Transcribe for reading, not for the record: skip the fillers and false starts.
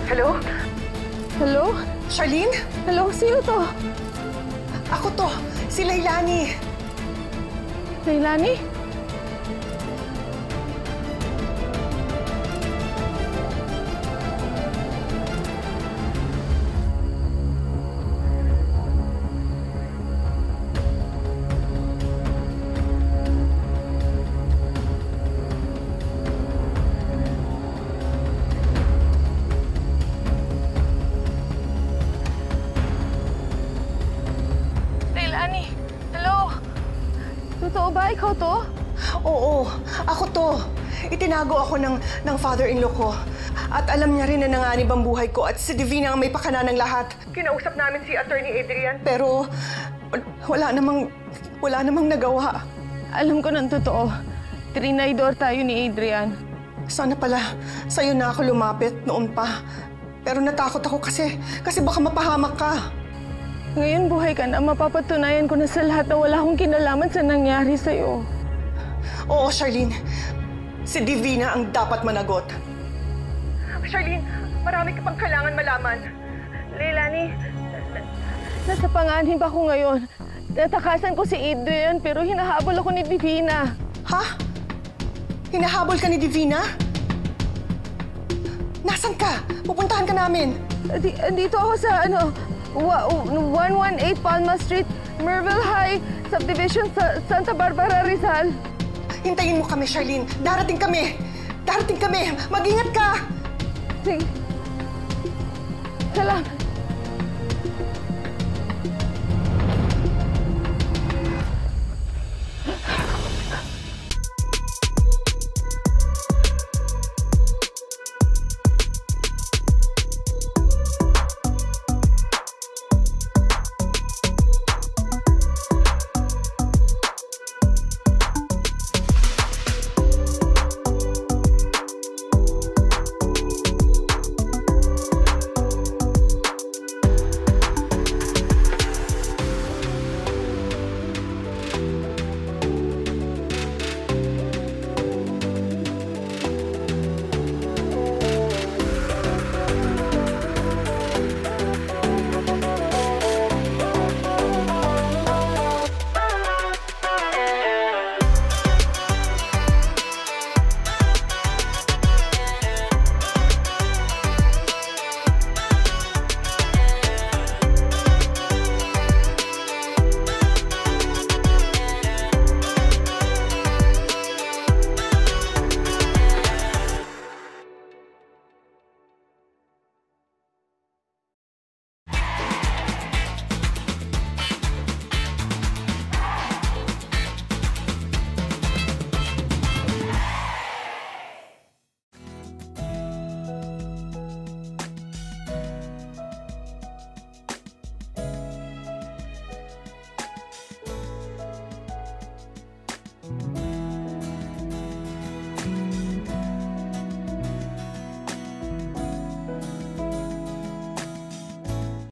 Hello? Hello? Charlene? Hello? Sino to? Ako to, si Leilani. Leilani? Totoo ba? Ikaw to? Oo, ako to. Itinago ako ng father-in-law ko. At alam niya rin na nanganib ang buhay ko at si Divina ang may pakana ng lahat. Kinausap namin si Attorney Adrian. Pero wala namang nagawa. Alam ko ng totoo. Trinaydor tayo ni Adrian. Sana pala sa'yo na ako lumapit noon pa. Pero natakot ako kasi baka mapahamak ka. Ngayon buhay ka na, mapapatunayan ko na sa lahat na wala akong kinalaman sa nangyari sa'yo. Oo, Charlene. Si Divina ang dapat managot. Charlene, marami ka pang kailangan malaman. Leilani, nasa panganib ako ngayon. Natakasan ko si Adrian pero hinahabol ako ni Divina. Ha? Hinahabol ka ni Divina? Nasaan ka? Pupuntahan ka namin. Dito ako sa 118 Palma Street, Merville High, Subdivision, Santa Barbara, Rizal. Hintayin mo kami, Charlene. Darating kami. Mag-ingat ka! Sige. Salamat.